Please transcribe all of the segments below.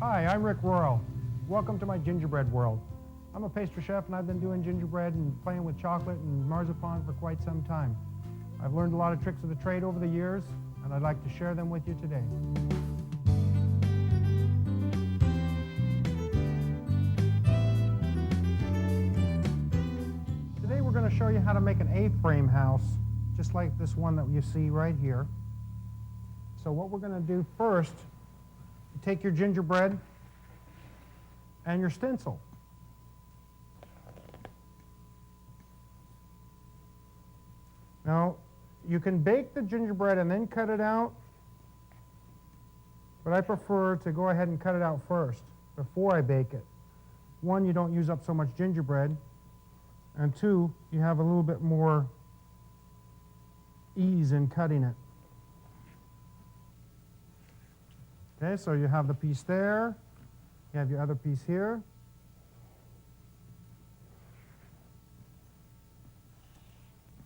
Hi, I'm Rick Worl. Welcome to my gingerbread world. I'm a pastry chef and I've been doing gingerbread and playing with chocolate and marzipan for quite some time. I've learned a lot of tricks of the trade over the years and I'd like to share them with you today. Today we're going to show you how to make an A-frame house, just like this one that you see right here. So what we're going to do first, you take your gingerbread and your stencil. Now, you can bake the gingerbread and then cut it out, but I prefer to go ahead and cut it out first before I bake it. One, you don't use up so much gingerbread, and two, you have a little bit more ease in cutting it. Okay, so you have the piece there, you have your other piece here.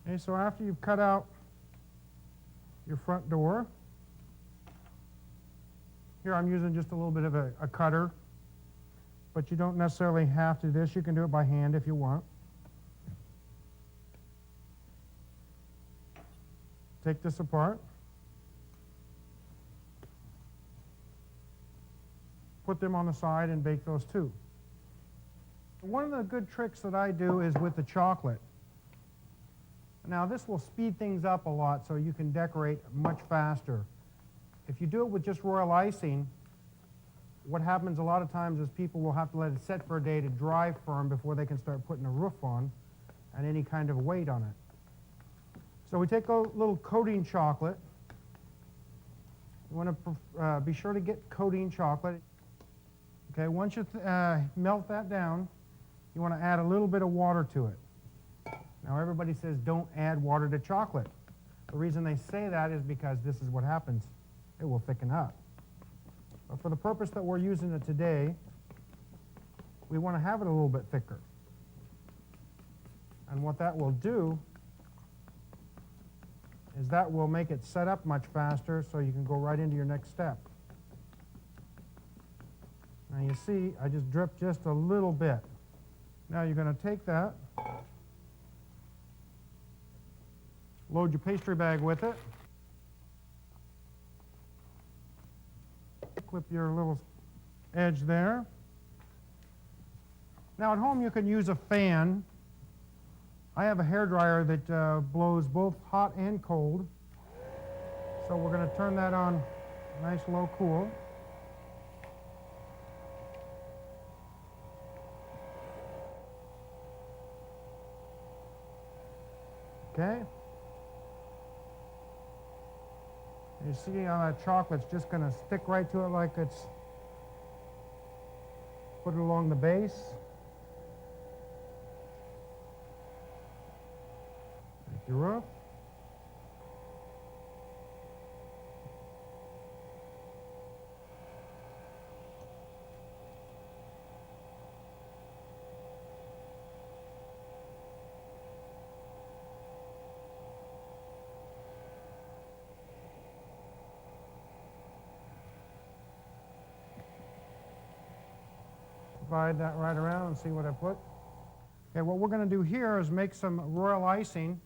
Okay, so after you've cut out your front door, here I'm using just a little bit of a cutter, but you don't necessarily have to do this. You can do it by hand if you want. Take this apart. Put them on the side and bake those too. One of the good tricks that I do is with the chocolate. Now this will speed things up a lot so you can decorate much faster. If you do it with just royal icing, what happens a lot of times is people will have to let it set for a day to dry firm before they can start putting a roof on and any kind of weight on it. So we take a little coating chocolate. You want to be sure to get coating chocolate. Okay, once you melt that down, you want to add a little bit of water to it. Now everybody says don't add water to chocolate. The reason they say that is because this is what happens. It will thicken up. But for the purpose that we're using it today, we want to have it a little bit thicker. And what that will do is that will make it set up much faster so you can go right into your next step. Now you see, I just dripped just a little bit. Now you're going to take that, load your pastry bag with it, clip your little edge there. Now at home you can use a fan. I have a hairdryer that blows both hot and cold. So we're going to turn that on nice low cool. Okay. You see how that chocolate's just going to stick right to it like it's put it along the base. Take your roof. Divide that right around and see what I put. Okay, what we're going to do here is make some royal icing.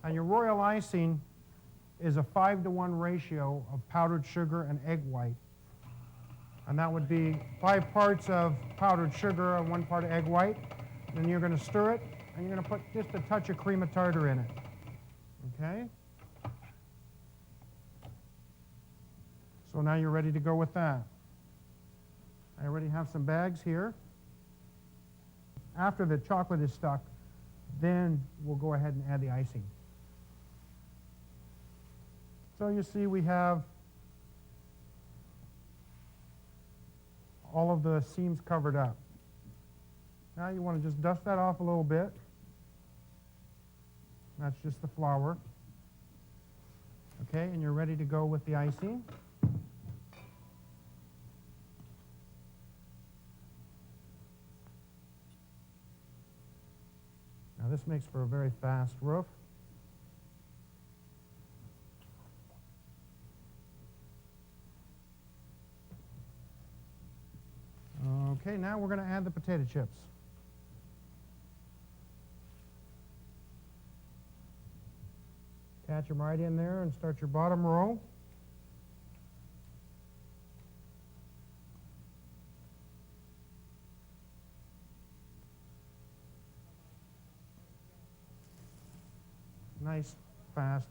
And your royal icing is a 5-to-1 ratio of powdered sugar and egg white. And that would be 5 parts of powdered sugar and 1 part of egg white. Then you're going to stir it, and you're going to put just a touch of cream of tartar in it. Okay? So now you're ready to go with that. I already have some bags here. After the chocolate is stuck, then we'll go ahead and add the icing. So you see we have all of the seams covered up. Now you want to just dust that off a little bit. That's just the flour. Okay, and you're ready to go with the icing. Now this makes for a very fast roof. Okay, now we're going to add the potato chips. Attach them right in there and start your bottom row. Nice, fast,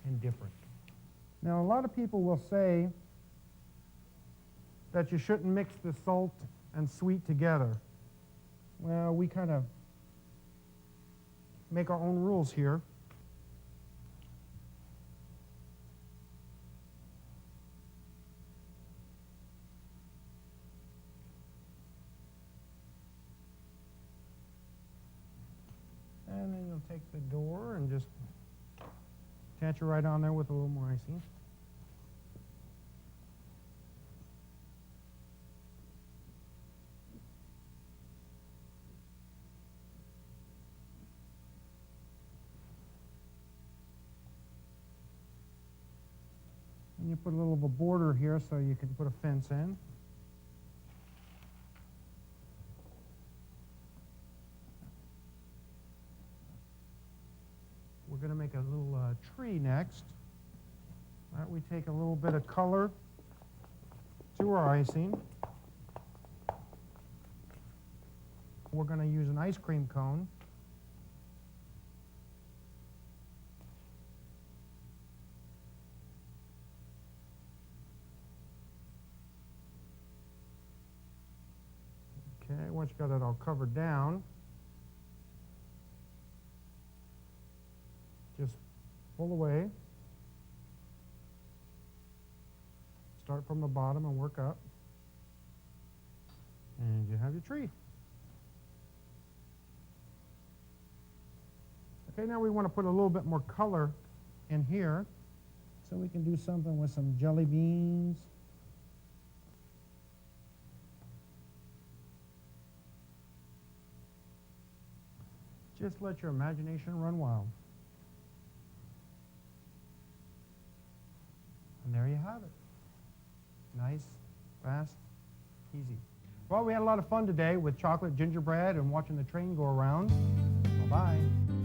and different. Now, a lot of people will say that you shouldn't mix the salt and sweet together. Well, we kind of make our own rules here. And then you'll take the door and just attach it right on there with a little more icing. And you put a little of a border here so you can put a fence in. We're going to make a little tree next. All right, we take a little bit of color to our icing. We're going to use an ice cream cone. Okay, once you got it all covered down, just pull away. Start from the bottom and work up. And you have your tree. Okay, now we want to put a little bit more color in here. So we can do something with some jelly beans. Just let your imagination run wild. And there you have it. Nice, fast, easy. Well, we had a lot of fun today with chocolate gingerbread and watching the train go around. Bye-bye.